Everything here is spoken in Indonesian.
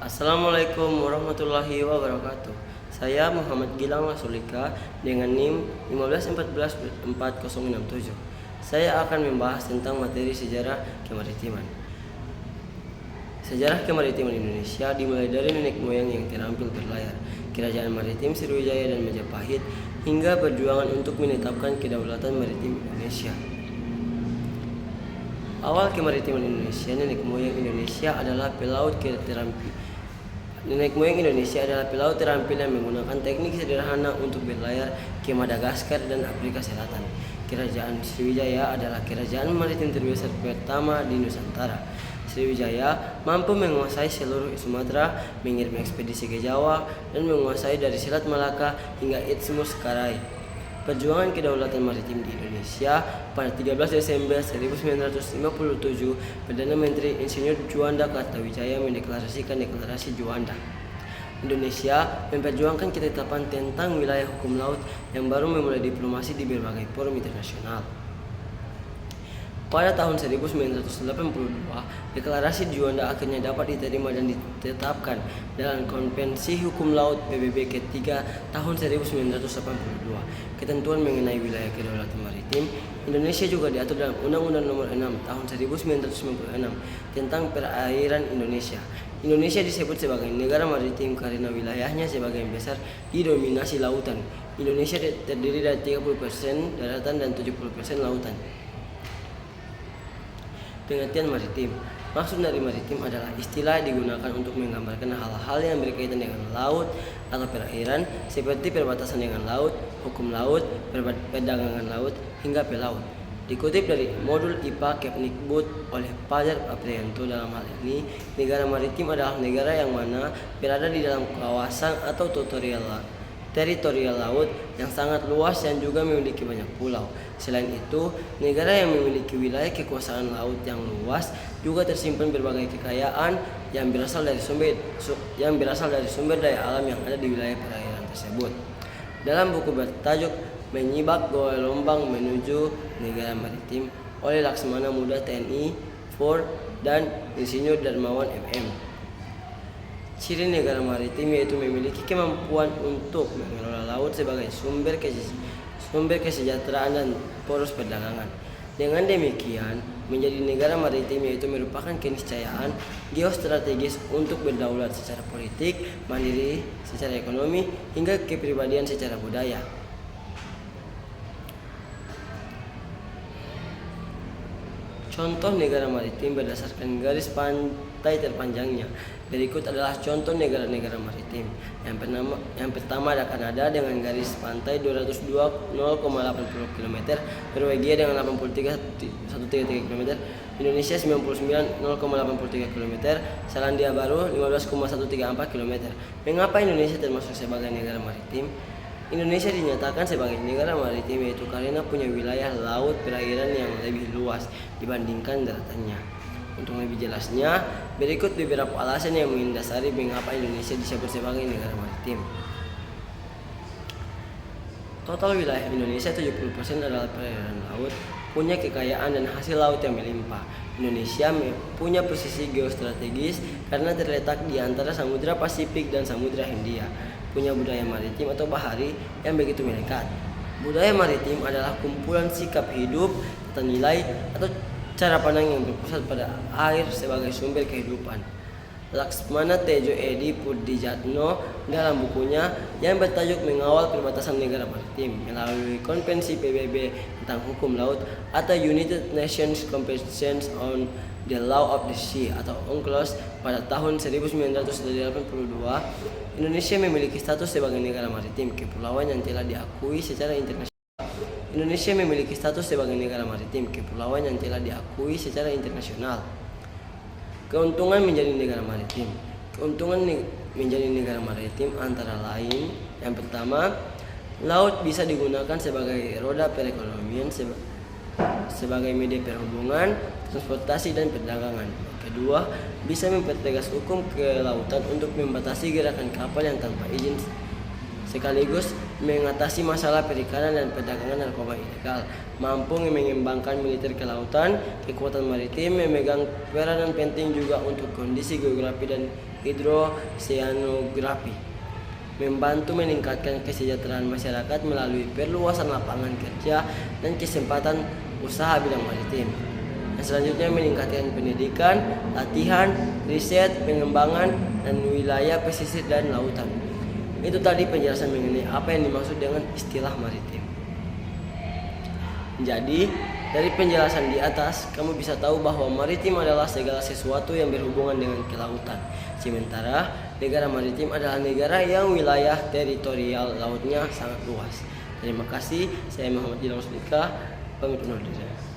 Assalamualaikum warahmatullahi wabarakatuh. Saya Muhammad Gilang Rasulika dengan NIM 1514467. Saya akan membahas tentang materi sejarah kemaritiman. Sejarah kemaritiman Indonesia dimulai dari nenek moyang yang terampil berlayar, kerajaan maritim Sriwijaya dan Majapahit, hingga perjuangan untuk menetapkan kedaulatan maritim Indonesia. Awal kemaritiman Indonesia, nenek moyang Indonesia adalah pelaut terampil yang menggunakan teknik sederhana untuk berlayar ke Madagaskar dan Afrika Selatan. Kerajaan Sriwijaya adalah kerajaan maritim terbesar pertama di Nusantara. Sriwijaya mampu menguasai seluruh Sumatera, mengirim ekspedisi ke Jawa, dan menguasai dari Selat Malaka hingga Isthmus Karai. Perjuangan kedaulatan maritim di Indonesia pada 13 Desember 1957, Perdana Menteri Insinyur Juanda Kartawijaya mendeklarasikan Deklarasi Juanda. Indonesia memperjuangkan ketetapan tentang wilayah hukum laut yang baru memulai diplomasi di berbagai forum internasional. Pada tahun 1982, Deklarasi Juanda akhirnya dapat diterima dan ditetapkan dalam Konvensi Hukum Laut PBB ketiga tahun 1982. Ketentuan mengenai wilayah kedaulatan maritim Indonesia juga diatur dalam Undang-Undang Nomor 6 Tahun 1996 tentang Perairan Indonesia. Indonesia disebut sebagai negara maritim karena wilayahnya sebagian besar didominasi lautan. Indonesia terdiri dari 30% daratan dan 70% lautan. Pengertian maritim. Maksud dari maritim adalah istilah yang digunakan untuk menggambarkan hal-hal yang berkaitan dengan laut atau perairan, seperti perbatasan dengan laut, hukum laut, perdagangan laut, hingga pelaut. Dikutip dari modul IPA Kemdikbud oleh Fajar Aprianto, dalam hal ini, negara maritim adalah negara yang mana berada di dalam kawasan atau teritorial laut yang sangat luas dan juga memiliki banyak pulau. Selain itu, negara yang memiliki wilayah kekuasaan laut yang luas juga tersimpan berbagai kekayaan yang berasal dari sumber daya alam yang ada di wilayah perairan tersebut. Dalam buku bertajuk Menyibak Gelombang Menuju Negara Maritim oleh Laksmana Muda TNI, Ford, dan Insinyur Darmawan MM. Ciri negara maritim yaitu memiliki kemampuan untuk mengelola laut sebagai sumber kesejahteraan dan poros perdagangan. Dengan demikian, menjadi negara maritim yaitu merupakan keniscayaan geostrategis untuk berdaulat secara politik, mandiri secara ekonomi, hingga kepribadian secara budaya. Contoh negara maritim berdasarkan garis pantai terpanjangnya. Berikut adalah contoh negara-negara maritim. Yang pertama ada Kanada dengan garis pantai 202,080 km, Norwegia dengan 83,133 km, Indonesia 99,083 km, Selandia Baru 15,134 km. Mengapa Indonesia termasuk sebagai negara maritim? Indonesia dinyatakan sebagai negara maritim yaitu karena punya wilayah laut perairan yang lebih luas dibandingkan daratannya. Untuk lebih jelasnya, berikut beberapa alasan yang mendasari mengapa Indonesia disebut sebagai negara maritim. Total wilayah Indonesia 70% adalah perairan laut, punya kekayaan dan hasil laut yang melimpah. Indonesia punya posisi geostrategis karena terletak di antara Samudra Pasifik dan Samudra Hindia. Punya budaya maritim atau bahari yang begitu melekat. Budaya maritim adalah kumpulan sikap hidup, tata nilai, atau cara pandang yang berpusat pada air sebagai sumber kehidupan. Laksmana Tejo Edi Pudijatno dalam bukunya yang bertajuk Mengawal Perbatasan Negara Maritim melalui Konvensi PBB tentang Hukum Laut atau United Nations Convention on the Law of the Sea atau UNCLOS pada tahun 1982, Indonesia memiliki status sebagai negara maritim kepulauan yang telah diakui secara internasional. Indonesia memiliki status sebagai negara maritim kepulauan yang telah diakui secara internasional. Keuntungan menjadi negara maritim. Keuntungan menjadi negara maritim antara lain, yang pertama, laut bisa digunakan sebagai roda perekonomian, sebagai media perhubungan, transportasi, dan perdagangan. Kedua, bisa mempertegas hukum kelautan untuk membatasi gerakan kapal yang tanpa izin, sekaligus mengatasi masalah perikanan dan perdagangan narkoba ilegal, mampu mengembangkan militer kelautan. Kekuatan maritim memegang peranan penting juga untuk kondisi geografi dan hidroseanografi, membantu meningkatkan kesejahteraan masyarakat melalui perluasan lapangan kerja dan kesempatan usaha bidang maritim. Dan selanjutnya meningkatkan pendidikan, latihan, riset, pengembangan, dan wilayah pesisir dan lautan. Itu tadi penjelasan mengenai apa yang dimaksud dengan istilah maritim. Jadi, dari penjelasan di atas, kamu bisa tahu bahwa maritim adalah segala sesuatu yang berhubungan dengan kelautan. Sementara negara maritim adalah negara yang wilayah teritorial lautnya sangat luas. Terima kasih, saya Muhammad Ilham Sulika, pamit undur diri.